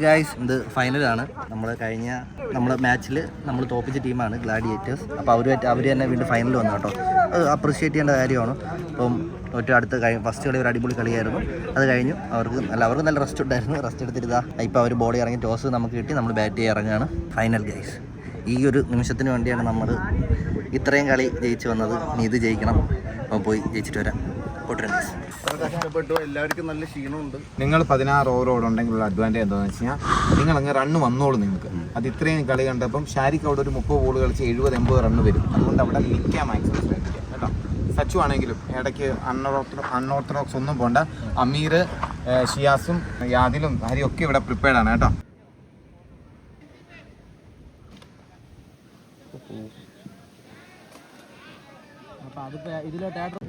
Guys, ഇത് ഫൈനലാണ്. നമ്മൾ മാച്ചിൽ നമ്മൾ തോപ്പിച്ച ടീമാണ് ഗ്ലാഡിയേറ്റേഴ്സ്. അപ്പോൾ അവർ തന്നെ വീണ്ടും ഫൈനൽ വന്നു കേട്ടോ. അത് അപ്രിഷ്യേറ്റ് ചെയ്യേണ്ട കാര്യമാണ്. അപ്പം അടുത്ത ഫസ്റ്റ് കളി ഒരു അടിപൊളി കളിയായിരുന്നു. അത് കഴിഞ്ഞു അവർക്ക് നല്ല റെസ്റ്റ് ഉണ്ടായിരുന്നു. റെസ്റ്റ് എടുത്തിരുതാ ഇപ്പോൾ അവർ ബോളി ഇറങ്ങി ടോസ് നമുക്ക് കിട്ടി, നമ്മൾ ബാറ്റ് ചെയ്യാൻ ഇറങ്ങുകയാണ്. ഫൈനൽ ഗൈസ്, ഈ ഒരു നിമിഷത്തിന് വേണ്ടിയാണ് നമ്മൾ ഇത്രയും കളി ജയിച്ചു വന്നത്. നീ ഇത് ജയിക്കണം. അപ്പം പോയി ജയിച്ചിട്ട് വരാം. കഷ്ടപ്പെട്ടു, എല്ലാവർക്കും നല്ല ക്ഷീണമുണ്ട്. നിങ്ങൾ 16 ഓവറോടുണ്ടെങ്കിലുള്ള അഡ്വാൻറ്റേജ് എന്താണെന്ന് വെച്ച് കഴിഞ്ഞാൽ നിങ്ങൾ അങ്ങ് റണ്ണ് വന്നോളൂ. നിങ്ങൾക്ക് അത് ഇത്രയും കളി കണ്ടപ്പം ഷാരിക്ക് അവിടെ ഒരു 30 ബോൾ കളിച്ച് 70-80 റണ്ണ് വരും. അതുകൊണ്ട് അവിടെ നിൽക്കാൻ മാക്സിമം ശ്രമിക്കുക കേട്ടോ. സച്ചു ആണെങ്കിലും ഇടയ്ക്ക് അൺഓർത്തഡോക്സ് ഒന്നും പോണ്ട. അമീർ, ഷിയാസും യാദിലും ഹരിയും ഒക്കെ ഇവിടെ പ്രിപ്പയർഡ് ആണ് കേട്ടോ. അപ്പോൾ അതിപ്പോൾ ഇതിലോട്ട്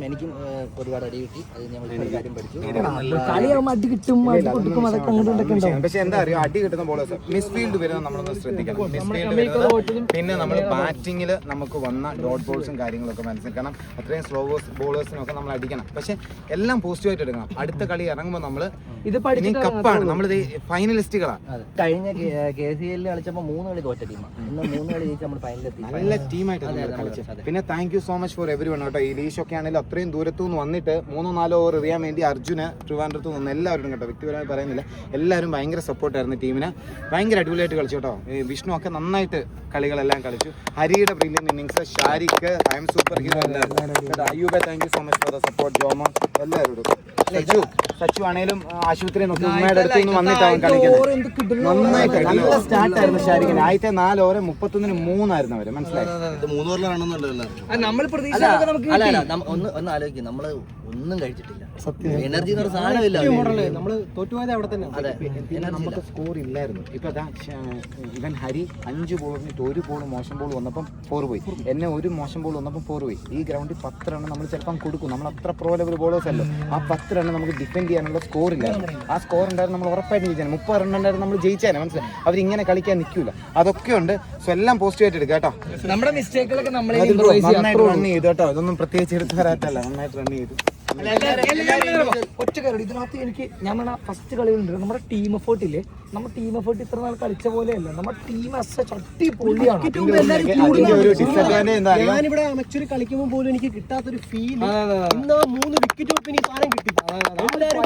എനിക്കും ഒരുപാട് അടി കിട്ടി. അത് ഞങ്ങൾ കാര്യം പഠിച്ചു. കളിയാകുമ്പോൾ അടി കിട്ടും, അടി കൊടുക്കും, അതൊക്കെ അങ്ങോട്ടൊക്കെ ഉണ്ടാവും. പക്ഷെ എന്താ അറിയോ, അടി കിട്ടുന്ന ബോളേഴ്സ് മിസ്ഫീൽഡ് വരുന്നത് നമ്മളൊന്ന് ശ്രദ്ധിക്കണം. മിസ്ഫീൽഡ് വരുന്നത് പിന്നെ നമ്മൾ ബാറ്റിങ്ങിൽ നമുക്ക് വന്ന ഡോട്ട് ബോൾസും കാര്യങ്ങളൊക്കെ മനസ്സിലാക്കണം. അത്രയും സ്ലോ ബോളേഴ്സിനൊക്കെ നമ്മൾ അടിക്കണം. പക്ഷെ എല്ലാം പോസിറ്റീവായിട്ട് എടുക്കണം. അടുത്ത കളി ഇറങ്ങുമ്പോൾ നമ്മൾ ഇനി കപ്പാണ്, നമ്മളിത് ഫൈനലിസ്റ്റുകളാണ്. കഴിഞ്ഞ KCL കളിച്ചപ്പോൾ 3 കളി തോറ്റ ടീമാണ്. ഇന്ന് 3 കളി ജയിച്ച് നമ്മൾ ഫൈനലിലെത്തി. നല്ല ടീമായിട്ട് കളിച്ചത്. പിന്നെ thank you so much for every one കേട്ടോ. ഈ ലീഷൊക്കെ ആണെങ്കിലും അത്രയും ദൂരത്തു നിന്ന് വന്നിട്ട് 3-4 ഓവർ എറിയാൻ വേണ്ടി അർജുന് ട്രിവാൻഡ്രത്ത് നിന്ന് എല്ലാവരും കേട്ടോ, വ്യക്തിപരമായി പറയുന്നില്ല, എല്ലാവരും ഭയങ്കര സപ്പോർട്ടായിരുന്നു ടീമിന്. ഭയങ്കര അടിപൊളിയായിട്ട് കളിച്ചു കേട്ടോ. വിഷ്ണു ഒക്കെ നന്നായിട്ട് കളികളെല്ലാം കളിച്ചു. ഹരിയുടെ brilliant innings, Shariq, I M super hero, എല്ലാവരും. അയ്യൂബെ thank you so much for the support. ജോമ എല്ലാവരോടും. സച്ചു ആണേലും ആശുപത്രി നോക്കി ഉമ്മയുടെ അടുത്ത് നിന്ന് വന്നിട്ടാവും കളിക്കുന്നത്. നന്നായിട്ട് നല്ല സ്റ്റാർട്ടായിരുന്നു ഷാരിഖിന്. ആദ്യത്തെ 4 ഓവർ 31-ന് 3 ആയിരുന്നു അവര്. മനസ്സിലായി. നമ്മൾ പ്രതീക്ഷ ഒന്ന് ആലോചിക്കും, നമ്മള് ഒന്നും കഴിച്ചിട്ടില്ല. എനർജി എന്ന് പറഞ്ഞ സാധനമില്ല. നമ്മള് തോറ്റുപോയത് അവിടെ തന്നെ. നമുക്ക് സ്കോർ ഇല്ലായിരുന്നു. ഇപ്പൊ അതാ ഇവൻ ഹരി 5 ബോൾ വന്നിട്ട് 1 ബോൾ മോശം ബോൾ വന്നപ്പം 4 പോയി. എന്നെ 1 മോശം ബോൾ വന്നപ്പം 4 പോയി. ഈ ഗ്രൗണ്ടിൽ 10 റൺ നമ്മൾ ചിലപ്പം കൊടുക്കും. നമ്മൾ അത്ര പ്രോ ലെവൽ ബോളേഴ്സ് അല്ലോ. ആ 10 റൺ നമുക്ക് ഡിഫെൻഡ് ചെയ്യാനുള്ള സ്കോർ ഇല്ലായിരുന്നു. ആ സ്കോർ ഉണ്ടായിരുന്നു നമ്മൾ ഉറപ്പായിട്ട് ജയിച്ചാൽ. 30 റൺ ഉണ്ടായിരുന്നു നമ്മൾ ജയിച്ചാൽ. മനസ്സിലായി. അവരിങ്ങനെ കളിക്കാൻ നിൽക്കൂല. അതൊക്കെ ഉണ്ട്. സോ എല്ലാം പോസിറ്റീവായിട്ട് എടുക്കുക കേട്ടോ. നമ്മുടെ മിസ്റ്റേക്കുകളൊക്കെ നമ്മൾ നന്നായിട്ട് റൺ ചെയ്തു കേട്ടോ. ഇതൊന്നും പ്രത്യേകിച്ച് എടുത്തു വരാത്തല്ല. നന്നായിട്ട് റൺ ചെയ്തു. ഒറ്റ കാര്യം ഇതിനകത്ത് എനിക്ക് ഞാൻ പറഞ്ഞ ഫസ്റ്റ് കളികളുണ്ട്. നമ്മുടെ ടീം എഫേർട്ട് ഇല്ലേ, നമ്മുടെ ടീം എഫേർട്ട് ഇത്ര നാൾ കളിച്ച പോലെയല്ല. നമ്മുടെ ടീം അടിപൊളിയാണ്. ഞാനിവിടെ അമച്ചൂര് കളിക്കുമ്പോൾ പോലും എനിക്ക് കിട്ടാത്തൊരു ഫീൽ. ഇന്ന് 3 വിക്കറ്റ് ഈ സാധനം കിട്ടി.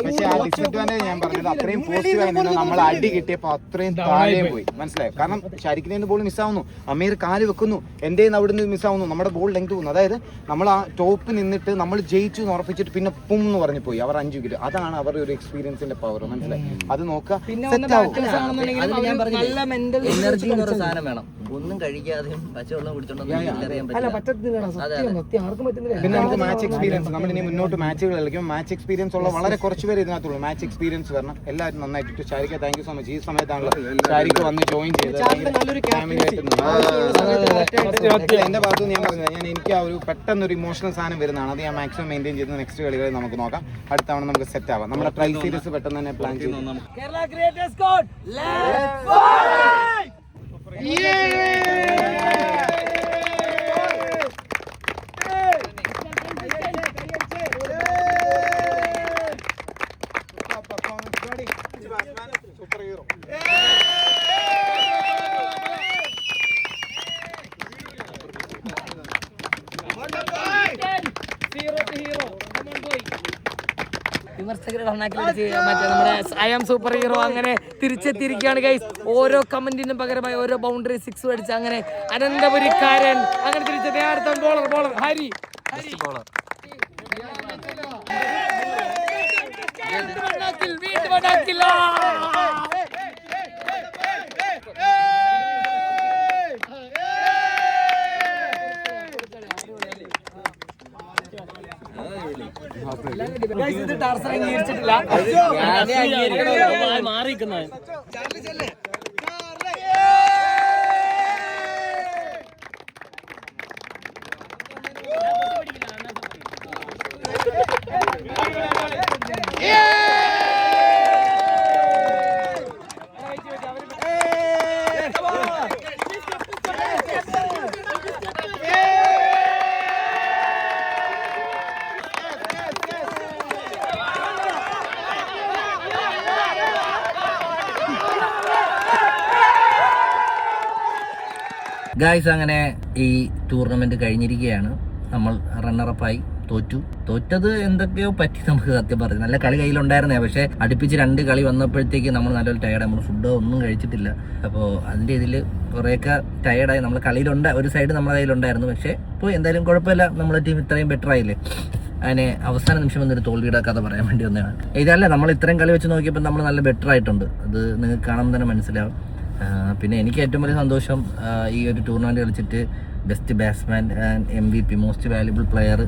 പക്ഷേ ആ ഡിസഡ്വാൻറ്റേജ് ഞാൻ പറഞ്ഞത് അത്രയും പോസിറ്റീവായി നിന്ന് നമ്മൾ അടി കിട്ടിയപ്പോൾ അത്രയും താഴെ പോയി. മനസ്സിലായി. കാരണം ഷാരിഖിന്റെ ബോൾ മിസ്സാവുന്നു, അമീർ കാല് വെക്കുന്നു, എൻ്റെ അവിടെ നിന്ന് മിസ്സാവുന്നു, നമ്മുടെ ബോൾ ലെങ്ത് പോകുന്നു. അതായത് നമ്മൾ ആ ടോപ്പ് നിന്നിട്ട് നമ്മൾ ജയിച്ചു എന്ന് ഉറപ്പിച്ചിട്ട് പിന്നെ പും എന്ന് പറഞ്ഞു പോയി. അവർ 5 വിക്കറ്റ്. അതാണ് അവരുടെ ഒരു എക്സ്പീരിയൻസിന്റെ പവർ. മനസ്സിലായി. അത് നോക്കുക. എനർജി എന്ന് പറഞ്ഞ സാധനം വേണം. ഒന്നും കഴിക്കാതെയും പച്ചവെള്ളം കുടിച്ചോണ്ടൊന്നും അറിയാൻ പറ്റില്ല. പിന്നെ നമുക്ക് മാച്ച് എക്സ്പീരിയൻസ്, നമ്മൾ ഇനി മുന്നോട്ട് മാച്ചുകൾ കളിക്കും. മാച്ച് എക്സ്പീരിയൻസ് ഉള്ള വളരെ കുറച്ച് പേര് ഇതിനകത്തുള്ളൂ. മാച്ച് എക്സ്പീരിയൻസ് വരണം. എല്ലാവരും നന്നായിട്ട്. ഷാരിഖ താങ്ക് യു സോ മച്ച്. ഈ സമയത്താണല്ലോ ഷാരിഖ് വന്ന് ജോയിൻ ചെയ്തത്. എന്റെ ഭാഗത്ത് ഞാൻ പറഞ്ഞത്, എനിക്ക് ആ ഒരു പെട്ടെന്നൊരു ഇമോഷണൽ സാധനം വരുന്നതാണ്. അത് ഞാൻ മാക്സിമം മെയിൻറ്റെയിൻ ചെയ്ത് നെക്സ്റ്റ് കളികളിൽ നമുക്ക് നോക്കാം. അടുത്ത തവണ നമുക്ക് സെറ്റ് ആവാം. നമ്മുടെ ട്രൈ സീരീസ് പെട്ടെന്ന് തന്നെ പ്ലാൻ ചെയ്തു. Super hero. വിമർശകരുടെ മറ്റേ നമ്മുടെ ഐ ആം സൂപ്പർ ഹീറോ അങ്ങനെ തിരിച്ചെത്തിയിരിക്കുകയാണ് ഗൈസ്. ഓരോ കമന്റിനും പകരമായി ഓരോ ബൗണ്ടറി 6 അടിച്ച് അങ്ങനെ അനന്തപുരിക്കാരൻ അങ്ങനെ തിരിച്ചെത്തി. അടുത്ത ബോളർ ഹരി ഇത് ടാർസൻ അംഗീകരിച്ചിട്ടില്ല. മാറിയിരിക്കുന്നത് ഗായ്സ്, അങ്ങനെ ഈ ടൂർണമെന്റ് കഴിഞ്ഞിരിക്കുകയാണ്. നമ്മൾ റണ്ണറപ്പായി തോറ്റത് എന്തൊക്കെയോ പറ്റി നമുക്ക് സത്യം പറഞ്ഞു. നല്ല കളി കയ്യിലുണ്ടായിരുന്നേ, പക്ഷേ അടുപ്പിച്ച് 2 കളി വന്നപ്പോഴത്തേക്ക് നമ്മൾ നല്ലൊരു ടയർഡ്. നമ്മൾ ഫുഡോ ഒന്നും കഴിച്ചിട്ടില്ല. അപ്പോൾ അതിൻ്റെ ഇതിൽ കുറേയൊക്കെ ടയർഡായി. നമ്മൾ കളിയിലുണ്ട്, ഒരു സൈഡ് നമ്മുടെ കയ്യിലുണ്ടായിരുന്നു. പക്ഷേ ഇപ്പോൾ എന്തായാലും കുഴപ്പമില്ല, നമ്മളെ ടീം ഇത്രയും ബെറ്റർ ആയില്ലേ. അതിനെ അവസാന നിമിഷം വന്നൊരു തോൽവിയുടെ കഥ പറയാൻ വേണ്ടി വന്നതാണ്. ഇതല്ല, നമ്മൾ ഇത്രയും കളി വെച്ച് നോക്കിയപ്പോൾ നമ്മൾ നല്ല ബെറ്റർ ആയിട്ടുണ്ട്. അത് നിങ്ങൾക്ക് കാണുമ്പോൾ തന്നെ മനസ്സിലാവും. പിന്നെ എനിക്ക് ഏറ്റവും വലിയ സന്തോഷം ഈ ഒരു ടൂർണമെൻറ്റ് കളിച്ചിട്ട് best batsman and MVP most valuable player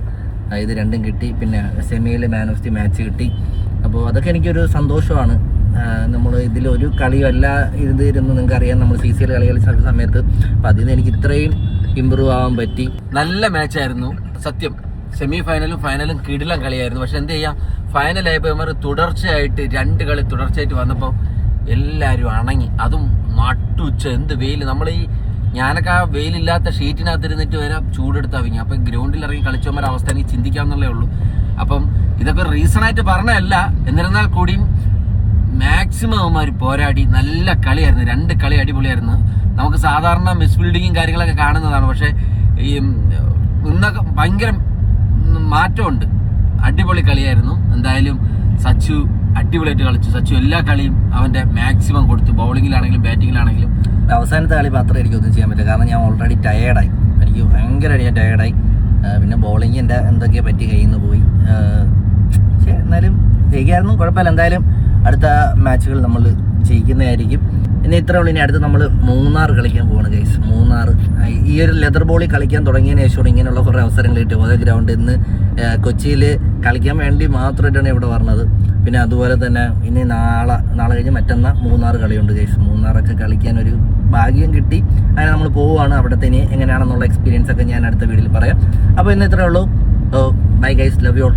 ഇത് രണ്ടും കിട്ടി. പിന്നെ സെമിയിൽ മാൻ ഓഫ് ദി മാച്ച് കിട്ടി. അപ്പോൾ അതൊക്കെ എനിക്കൊരു സന്തോഷമാണ്. നമ്മൾ ഇതിലൊരു കളിയല്ല ഇരുന്ന് നിങ്ങൾക്കറിയാം, നമ്മൾ CCL കളി കളിച്ച സമയത്ത്. അപ്പോൾ അതിൽ നിന്ന് എനിക്ക് ഇത്രയും ഇമ്പ്രൂവ് ആവാൻ പറ്റി. നല്ല മാച്ചായിരുന്നു സത്യം. സെമി ഫൈനലും ഫൈനലും കിടിലം കളിയായിരുന്നു. പക്ഷെ എന്ത് ചെയ്യാം, ഫൈനലായപ്പോൾ തുടർച്ചയായിട്ട് 2 കളി തുടർച്ചയായിട്ട് വന്നപ്പോൾ എല്ലാവരും അണങ്ങി. അതും നട്ടുച്ച എന്ത് വെയിൽ. നമ്മൾ ഞാനൊക്കെ ആ വെയിലില്ലാത്ത ഷീറ്റിനകത്തിരുന്നിട്ട് വരെ ചൂടെടുത്ത് അവിങ്ങി. അപ്പം ഗ്രൗണ്ടിൽ ഇറങ്ങി കളിച്ചവന്മാരുടെ അവസ്ഥ എനിക്ക് ചിന്തിക്കാമെന്നുള്ളേ ഉള്ളൂ. അപ്പം ഇതൊക്കെ റീസണായിട്ട് പറഞ്ഞതല്ല, എന്നിരുന്നാൽ കൂടിയും മാക്സിമം അവന്മാർ പോരാടി നല്ല കളിയായിരുന്നു. 2 കളി അടിപൊളിയായിരുന്നു. നമുക്ക് സാധാരണ മിസ് ഫീൽഡിങ്ങും കാര്യങ്ങളൊക്കെ കാണുന്നതാണ്, പക്ഷേ ഈ ഇന്നൊക്കെ ഭയങ്കര മാറ്റമുണ്ട്. അടിപൊളി കളിയായിരുന്നു. എന്തായാലും സച്ചു അടിപൊളിയായിട്ട് കളിച്ചു. സച്ചു എല്ലാ കളിയും അവൻ്റെ മാക്സിമം കൊടുത്തു, ബൗളിങ്ങിലാണെങ്കിലും ബാറ്റിങ്ങിലാണെങ്കിലും. അവസാനത്തെ കളി മാത്രമേ എനിക്കൊന്നും ചെയ്യാൻ പറ്റില്ല, കാരണം ഞാൻ ഓൾറെഡി ടയേർഡായി. എനിക്ക് ഭയങ്കരമായിട്ട് ടയേർഡായി. പിന്നെ ബോളിങ്ങിൻ്റെ എന്തൊക്കെയോ പറ്റി കയ്യിൽ നിന്ന് പോയി. പക്ഷേ എന്നാലും ജയിക്കായിരുന്നു, കുഴപ്പമില്ല. എന്തായാലും അടുത്ത മാച്ചുകൾ നമ്മൾ ജയിക്കുന്നതായിരിക്കും. ഇനി ഇത്രേ ഉള്ളൂ. ഇനി അടുത്ത് നമ്മൾ മൂന്നാർ കളിക്കാൻ പോവാണ് ഗൈസ്. മൂന്നാർ ഈ ഒരു ലെതർ ബോളിൽ കളിക്കാൻ തുടങ്ങിയതിന് ശേഷമാണ് ഇങ്ങനെയുള്ള കുറേ അവസരങ്ങൾ കിട്ടും. അതേ ഗ്രൗണ്ടിൽ നിന്ന് കൊച്ചിയിൽ കളിക്കാൻ വേണ്ടി മാത്രമായിട്ടാണ് ഇവിടെ പറഞ്ഞത്. പിന്നെ അതുപോലെ തന്നെ ഇനി നാളെ കഴിഞ്ഞ് മറ്റന്നാൾ മൂന്നാർ കളിയുണ്ട് ഗൈസ്. മൂന്നാറൊക്കെ കളിക്കാൻ ഒരു ഭാഗ്യം കിട്ടി. അങ്ങനെ നമ്മൾ പോവുകയാണ്. അവിടുത്തെ ഇനി എങ്ങനെയാണെന്നുള്ള എക്സ്പീരിയൻസ് ഒക്കെ ഞാൻ അടുത്ത വീഡിയോയിൽ പറയാം. അപ്പോൾ ഇന്ന് ഇത്രേ ഉള്ളൂ. Bye guys, love you all.